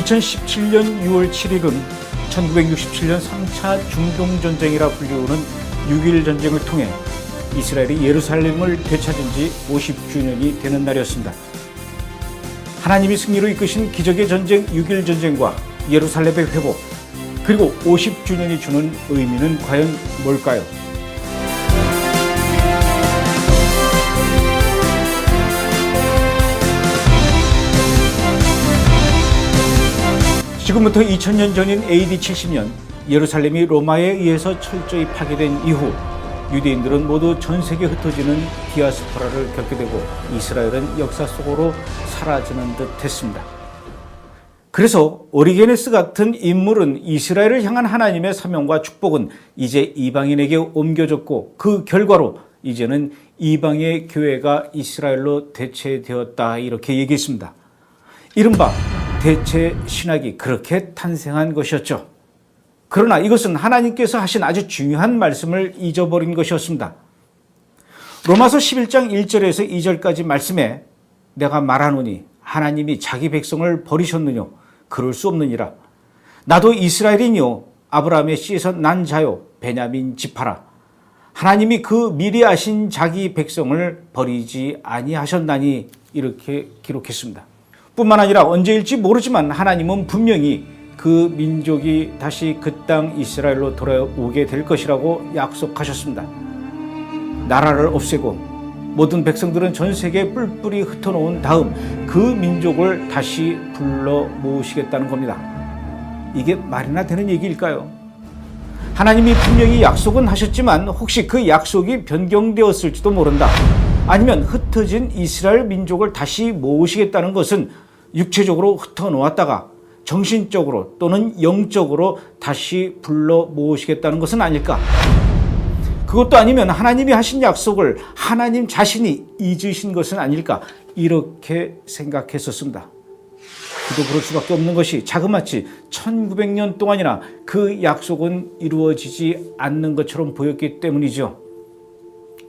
2017년 6월 7일은 1967년 3차 중동전쟁이라 불리우는 6.1 전쟁을 통해 이스라엘이 예루살렘을 되찾은 지 50주년이 되는 날이었습니다. 하나님이 승리로 이끄신 기적의 전쟁 6.1 전쟁과 예루살렘의 회복, 그리고 50주년이 주는 의미는 과연 뭘까요? 지금부터 2000년 전인 AD 70년 예루살렘이 로마에 의해서 철저히 파괴된 이후 유대인들은 모두 전 세계에 흩어지는 디아스포라를 겪게 되고 이스라엘은 역사 속으로 사라지는 듯 했습니다. 그래서 오리게네스 같은 인물은 이스라엘을 향한 하나님의 사명과 축복은 이제 이방인에게 옮겨졌고 그 결과로 이제는 이방의 교회가 이스라엘로 대체되었다, 이렇게 얘기했습니다. 이른바 대체 신학이 그렇게 탄생한 것이었죠. 그러나 이것은 하나님께서 하신 아주 중요한 말씀을 잊어버린 것이었습니다. 로마서 11장 1절에서 2절까지 말씀에 내가 말하노니 하나님이 자기 백성을 버리셨느뇨? 그럴 수 없느니라. 나도 이스라엘이뇨 아브라함의 씨에서 난 자요 베냐민 지파라. 하나님이 그 미리 아신 자기 백성을 버리지 아니하셨나니, 이렇게 기록했습니다. 뿐만 아니라 언제일지 모르지만 하나님은 분명히 그 민족이 다시 그 땅 이스라엘로 돌아오게 될 것이라고 약속하셨습니다. 나라를 없애고 모든 백성들은 전 세계에 뿔뿔이 흩어놓은 다음 그 민족을 다시 불러 모으시겠다는 겁니다. 이게 말이나 되는 얘기일까요? 하나님이 분명히 약속은 하셨지만 혹시 그 약속이 변경되었을지도 모른다. 아니면 흩어진 이스라엘 민족을 다시 모으시겠다는 것은 육체적으로 흩어놓았다가 정신적으로 또는 영적으로 다시 불러 모으시겠다는 것은 아닐까? 그것도 아니면 하나님이 하신 약속을 하나님 자신이 잊으신 것은 아닐까? 이렇게 생각했었습니다. 그도 그럴 수밖에 없는 것이 자그마치 1900년 동안이나 그 약속은 이루어지지 않는 것처럼 보였기 때문이죠.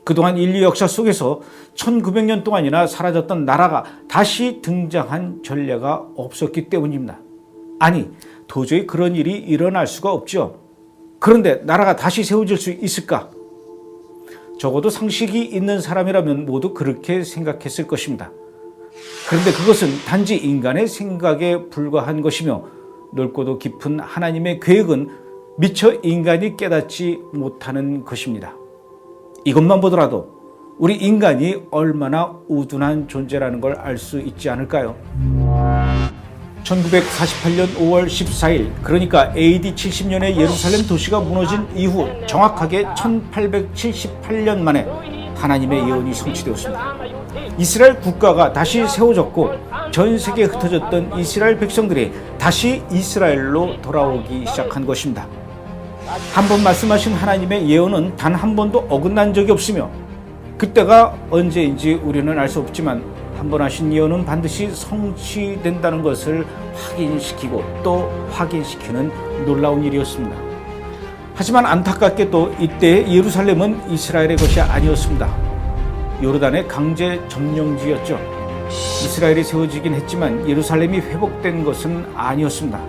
그동안 인류 역사 속에서 1900년 동안이나 사라졌던 나라가 다시 등장한 전례가 없었기 때문입니다. 아니, 도저히 그런 일이 일어날 수가 없죠. 그런데 나라가 다시 세워질 수 있을까? 적어도 상식이 있는 사람이라면 모두 그렇게 생각했을 것입니다. 그런데 그것은 단지 인간의 생각에 불과한 것이며 넓고도 깊은 하나님의 계획은 미처 인간이 깨닫지 못하는 것입니다. 이것만 보더라도 우리 인간이 얼마나 우둔한 존재라는 걸 알 수 있지 않을까요? 1948년 5월 14일, 그러니까 AD 70년에 예루살렘 도시가 무너진 이후 정확하게 1878년 만에 하나님의 예언이 성취되었습니다. 이스라엘 국가가 다시 세워졌고 전 세계에 흩어졌던 이스라엘 백성들이 다시 이스라엘로 돌아오기 시작한 것입니다. 한 번 말씀하신 하나님의 예언은 단 한 번도 어긋난 적이 없으며 그때가 언제인지 우리는 알 수 없지만 한 번 하신 예언은 반드시 성취된다는 것을 확인시키고 또 확인시키는 놀라운 일이었습니다. 하지만 안타깝게도 이때 예루살렘은 이스라엘의 것이 아니었습니다. 요르단의 강제 점령지였죠. 이스라엘이 세워지긴 했지만 예루살렘이 회복된 것은 아니었습니다.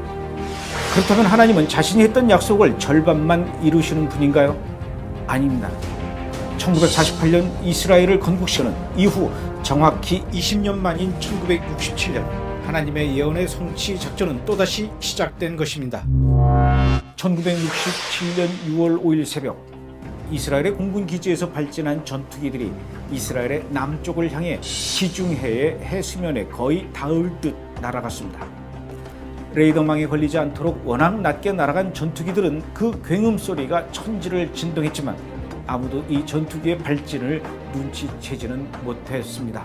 그렇다면 하나님은 자신이 했던 약속을 절반만 이루시는 분인가요? 아닙니다. 1948년 이스라엘을 건국시키는 이후 정확히 20년 만인 1967년 하나님의 예언의 성취 작전은 또다시 시작된 것입니다. 1967년 6월 5일 새벽, 이스라엘의 공군 기지에서 발진한 전투기들이 이스라엘의 남쪽을 향해 지중해의 해수면에 거의 닿을 듯 날아갔습니다. 레이더망에 걸리지 않도록 워낙 낮게 날아간 전투기들은 그 굉음 소리가 천지를 진동했지만 아무도 이 전투기의 발진을 눈치채지는 못했습니다.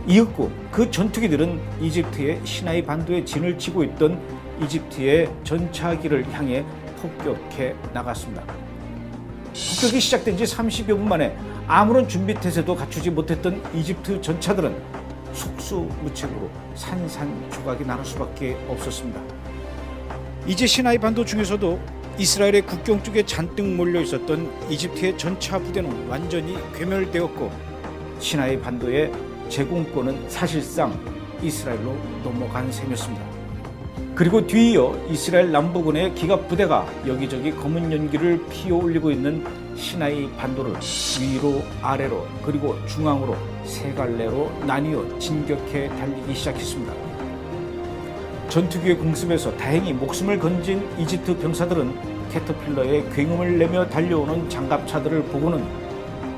이윽고 그 전투기들은 이집트의 시나이 반도에 진을 치고 있던 이집트의 전차기를 향해 폭격해 나갔습니다. 폭격이 시작된 지 30여 분 만에 아무런 준비태세도 갖추지 못했던 이집트 전차들은 속수무책으로 산산조각이 나는 수밖에 없었습니다. 이제 시나이 반도 중에서도 이스라엘의 국경 쪽에 잔뜩 몰려 있었던 이집트의 전차 부대는 완전히 괴멸되었고 시나이 반도의 제공권은 사실상 이스라엘로 넘어간 셈이었습니다. 그리고 뒤이어 이스라엘 남부군의 기갑 부대가 여기저기 검은 연기를 피어올리고 있는 시나이 반도를 위로 아래로 그리고 중앙으로 세 갈래로 나뉘어 진격해 달리기 시작했습니다. 전투기의 공습에서 다행히 목숨을 건진 이집트 병사들은 캐터필러에 굉음을 내며 달려오는 장갑차들을 보고는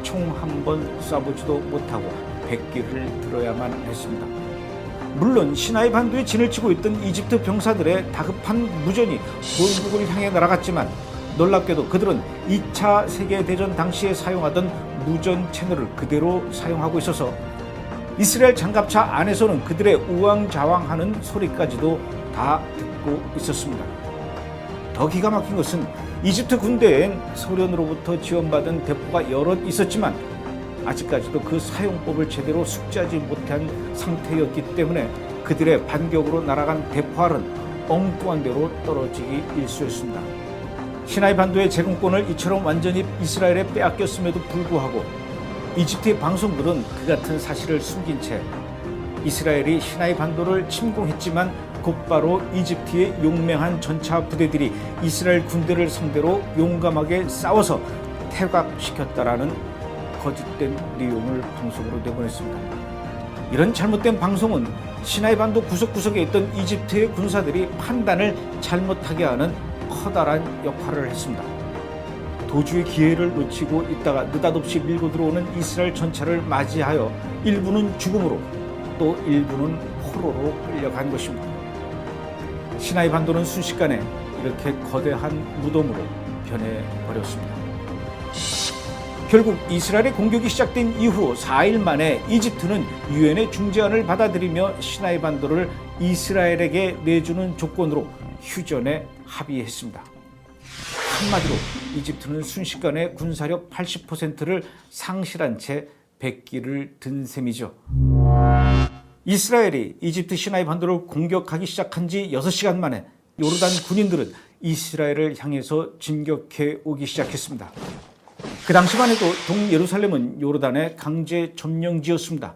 총 한 번 쏴보지도 못하고 백기를 들어야만 했습니다. 물론 시나이 반도에 진을 치고 있던 이집트 병사들의 다급한 무전이 본국을 향해 날아갔지만 놀랍게도 그들은 2차 세계대전 당시에 사용하던 무전 채널을 그대로 사용하고 있어서 이스라엘 장갑차 안에서는 그들의 우왕좌왕하는 소리까지도 다 듣고 있었습니다. 더 기가 막힌 것은 이집트 군대엔 소련으로부터 지원받은 대포가 여럿 있었지만 아직까지도 그 사용법을 제대로 숙지하지 못한 상태였기 때문에 그들의 반격으로 날아간 대포알은 엉뚱한 데로 떨어지기 일쑤였습니다. 시나이 반도의 제공권을 이처럼 완전히 이스라엘에 빼앗겼음에도 불구하고 이집트의 방송들은 그 같은 사실을 숨긴 채 이스라엘이 시나이 반도를 침공했지만 곧바로 이집트의 용맹한 전차 부대들이 이스라엘 군대를 상대로 용감하게 싸워서 퇴각시켰다라는 거짓된 내용을 방송으로 내보냈습니다. 이런 잘못된 방송은 시나이 반도 구석구석에 있던 이집트의 군사들이 판단을 잘못하게 하는 커다란 역할을 했습니다. 도주의 기회를 놓치고 있다가 느닷없이 밀고 들어오는 이스라엘 전차를 맞이하여 일부는 죽음으로 또 일부는 포로로 끌려간 것입니다. 시나이 반도는 순식간에 이렇게 거대한 무덤으로 변해버렸습니다. 결국 이스라엘의 공격이 시작된 이후 4일 만에 이집트는 유엔의 중재안을 받아들이며 시나이 반도를 이스라엘에게 내주는 조건으로 휴전에 합의했습니다. 한마디로 이집트는 순식간에 군사력 80%를 상실한 채 백기를 든 셈이죠. 이스라엘이 이집트 시나이 반도를 공격하기 시작한 지 6시간 만에 요르단 군인들은 이스라엘을 향해서 진격해 오기 시작했습니다. 그 당시만 해도 동예루살렘은 요르단의 강제 점령지였습니다.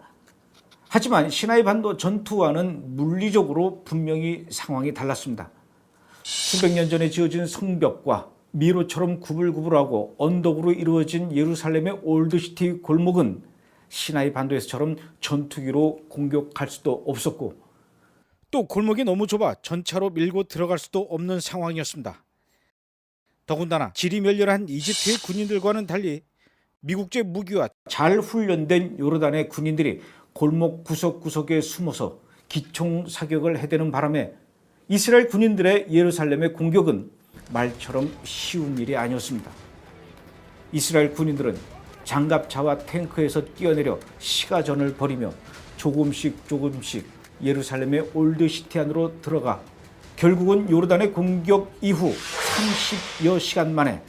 하지만 시나이 반도 전투와는 물리적으로 분명히 상황이 달랐습니다. 수백 년 전에 지어진 성벽과 미로처럼 구불구불하고 언덕으로 이루어진 예루살렘의 올드시티 골목은 시나이 반도에서처럼 전투기로 공격할 수도 없었고 또 골목이 너무 좁아 전차로 밀고 들어갈 수도 없는 상황이었습니다. 더군다나 질이 멸렬한 이집트의 군인들과는 달리 미국제 무기와 잘 훈련된 요르단의 군인들이 골목 구석구석에 숨어서 기총 사격을 해대는 바람에 이스라엘 군인들의 예루살렘의 공격은 말처럼 쉬운 일이 아니었습니다. 이스라엘 군인들은 장갑차와 탱크에서 뛰어내려 시가전을 벌이며 조금씩 예루살렘의 올드시티 안으로 들어가 결국은 요르단의 공격 이후 30여 시간 만에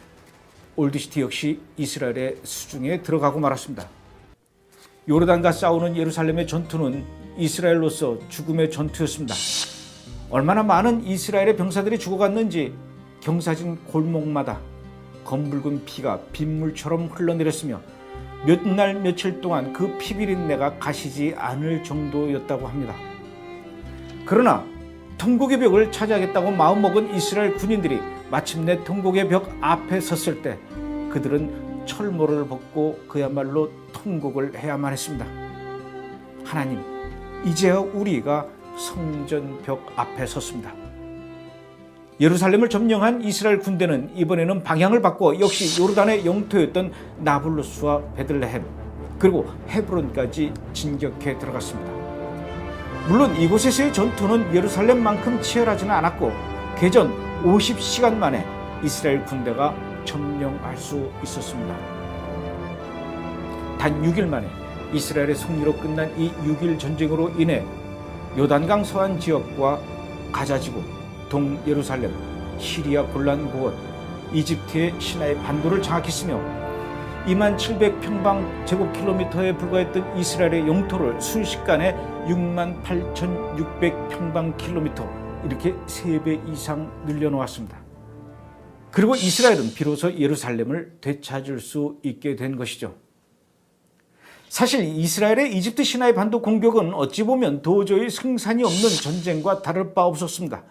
올드시티 역시 이스라엘의 수중에 들어가고 말았습니다. 요르단과 싸우는 예루살렘의 전투는 이스라엘로서 죽음의 전투였습니다. 얼마나 많은 이스라엘의 병사들이 죽어갔는지 경사진 골목마다 검붉은 피가 빗물처럼 흘러내렸으며 몇 날 며칠 동안 그 피비린내가 가시지 않을 정도였다고 합니다. 그러나 통곡의 벽을 차지하겠다고 마음먹은 이스라엘 군인들이 마침내 통곡의 벽 앞에 섰을 때 그들은 철모를 벗고 그야말로 통곡을 해야만 했습니다. 하나님, 이제야 우리가 성전 벽 앞에 섰습니다. 예루살렘을 점령한 이스라엘 군대는 이번에는 방향을 바꿔 역시 요르단의 영토였던 나블루스와 베들레헴 그리고 헤브론까지 진격해 들어갔습니다. 물론 이곳에서의 전투는 예루살렘만큼 치열하지는 않았고 개전 50시간 만에 이스라엘 군대가 점령할 수 있었습니다. 단 6일 만에 이스라엘의 승리로 끝난 이 6일 전쟁으로 인해 요단강 서안 지역과 가자지구, 동예루살렘, 시리아 골란 고원, 이집트의 시나이 반도를 장악했으며 27,000평방제곱킬로미터에 불과했던 이스라엘의 영토를 순식간에 68,600평방킬로미터 이렇게 3배 이상 늘려놓았습니다. 그리고 이스라엘은 비로소 예루살렘을 되찾을 수 있게 된 것이죠. 사실 이스라엘의 이집트 시나이 반도 공격은 어찌 보면 도저히 승산이 없는 전쟁과 다를 바 없었습니다.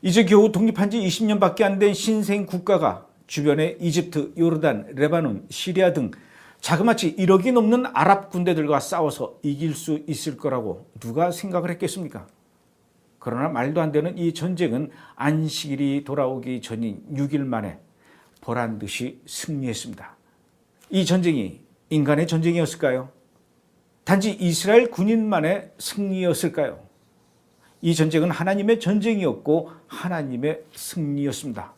이제 겨우 독립한 지 20년밖에 안 된 신생 국가가 주변의 이집트, 요르단, 레바논, 시리아 등 자그마치 1억이 넘는 아랍 군대들과 싸워서 이길 수 있을 거라고 누가 생각을 했겠습니까? 그러나 말도 안 되는 이 전쟁은 안식일이 돌아오기 전인 6일 만에 보란 듯이 승리했습니다. 이 전쟁이 인간의 전쟁이었을까요? 단지 이스라엘 군인만의 승리였을까요? 이 전쟁은 하나님의 전쟁이었고 하나님의 승리였습니다.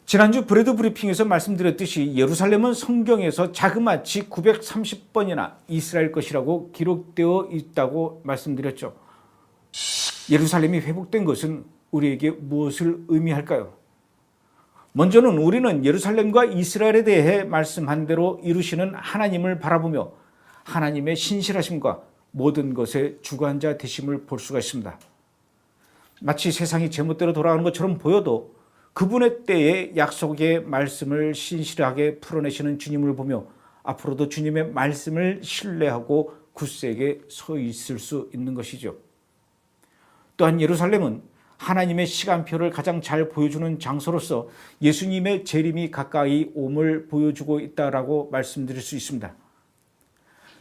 지난주 브레드 브리핑에서 말씀드렸듯이 예루살렘은 성경에서 자그마치 930번이나 이스라엘 것이라고 기록되어 있다고 말씀드렸죠. 예루살렘이 회복된 것은 우리에게 무엇을 의미할까요? 먼저는 우리는 예루살렘과 이스라엘에 대해 말씀한 대로 이루시는 하나님을 바라보며 하나님의 신실하심과 모든 것의 주관자 되심을 볼 수가 있습니다. 마치 세상이 제멋대로 돌아가는 것처럼 보여도 그분의 때에 약속의 말씀을 신실하게 풀어내시는 주님을 보며 앞으로도 주님의 말씀을 신뢰하고 굳세게 서 있을 수 있는 것이죠. 또한 예루살렘은 하나님의 시간표를 가장 잘 보여주는 장소로서 예수님의 재림이 가까이 옴을 보여주고 있다라고 말씀드릴 수 있습니다.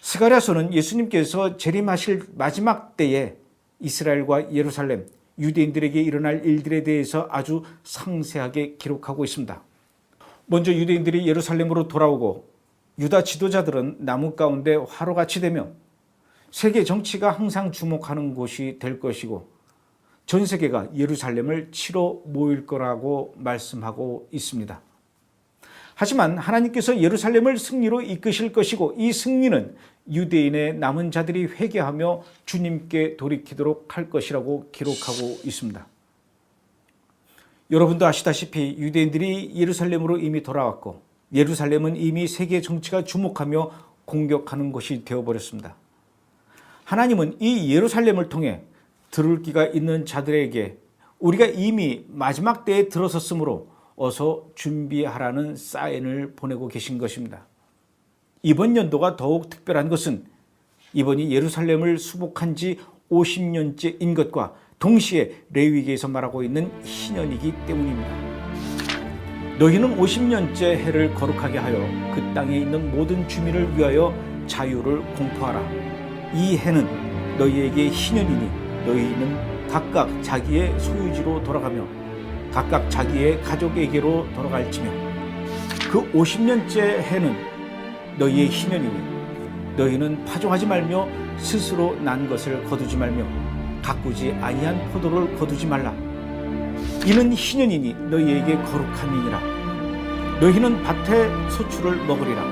스가랴서는 예수님께서 재림하실 마지막 때에 이스라엘과 예루살렘, 유대인들에게 일어날 일들에 대해서 아주 상세하게 기록하고 있습니다. 먼저 유대인들이 예루살렘으로 돌아오고 유다 지도자들은 나무 가운데 화로같이 되며 세계 정치가 항상 주목하는 곳이 될 것이고 전 세계가 예루살렘을 치러 모일 거라고 말씀하고 있습니다. 하지만 하나님께서 예루살렘을 승리로 이끄실 것이고 이 승리는 유대인의 남은 자들이 회개하며 주님께 돌이키도록 할 것이라고 기록하고 있습니다. 여러분도 아시다시피 유대인들이 예루살렘으로 이미 돌아왔고 예루살렘은 이미 세계 정치가 주목하며 공격하는 곳이 되어버렸습니다. 하나님은 이 예루살렘을 통해 들을 귀가 있는 자들에게 우리가 이미 마지막 때에 들어섰으므로 어서 준비하라는 사인을 보내고 계신 것입니다. 이번 연도가 더욱 특별한 것은 이번이 예루살렘을 수복한 지 50년째인 것과 동시에 레위기에서 말하고 있는 희년이기 때문입니다. 너희는 50년째 해를 거룩하게 하여 그 땅에 있는 모든 주민을 위하여 자유를 공포하라. 이 해는 너희에게 희년이니 너희는 각각 자기의 소유지로 돌아가며 각각 자기의 가족에게로 돌아갈지며 그 50년째 해는 너희의 희년이니 너희는 파종하지 말며 스스로 난 것을 거두지 말며 가꾸지 아니한 포도를 거두지 말라. 이는 희년이니 너희에게 거룩함이니라. 너희는 밭의 소출을 먹으리라.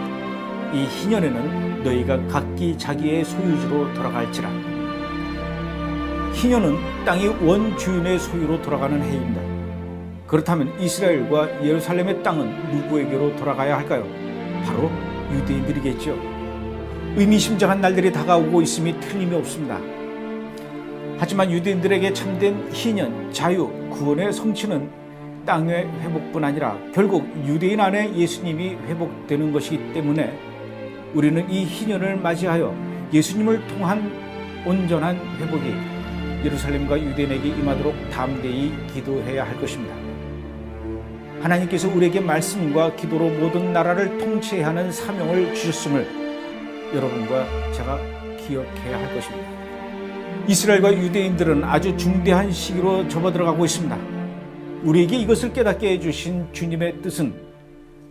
이 희년에는 너희가 각기 자기의 소유지로 돌아갈지라. 희년은 땅이 원주인의 소유로 돌아가는 해입니다. 그렇다면 이스라엘과 예루살렘의 땅은 누구에게로 돌아가야 할까요? 바로 유대인들이겠죠. 의미심장한 날들이 다가오고 있음이 틀림이 없습니다. 하지만 유대인들에게 참된 희년, 자유, 구원의 성취는 땅의 회복뿐 아니라 결국 유대인 안에 예수님이 회복되는 것이기 때문에 우리는 이 희년을 맞이하여 예수님을 통한 온전한 회복이 예루살렘과 유대인에게 임하도록 담대히 기도해야 할 것입니다. 하나님께서 우리에게 말씀과 기도로 모든 나라를 통치해야 하는 사명을 주셨음을 여러분과 제가 기억해야 할 것입니다. 이스라엘과 유대인들은 아주 중대한 시기로 접어들어가고 있습니다. 우리에게 이것을 깨닫게 해주신 주님의 뜻은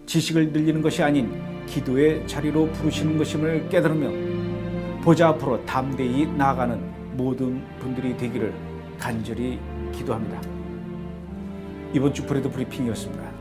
지식을 늘리는 것이 아닌 기도의 자리로 부르시는 것임을 깨달으며 보좌 앞으로 담대히 나아가는 모든 분들이 되기를 간절히 기도합니다. 이번 주 브레드 브리핑이었습니다.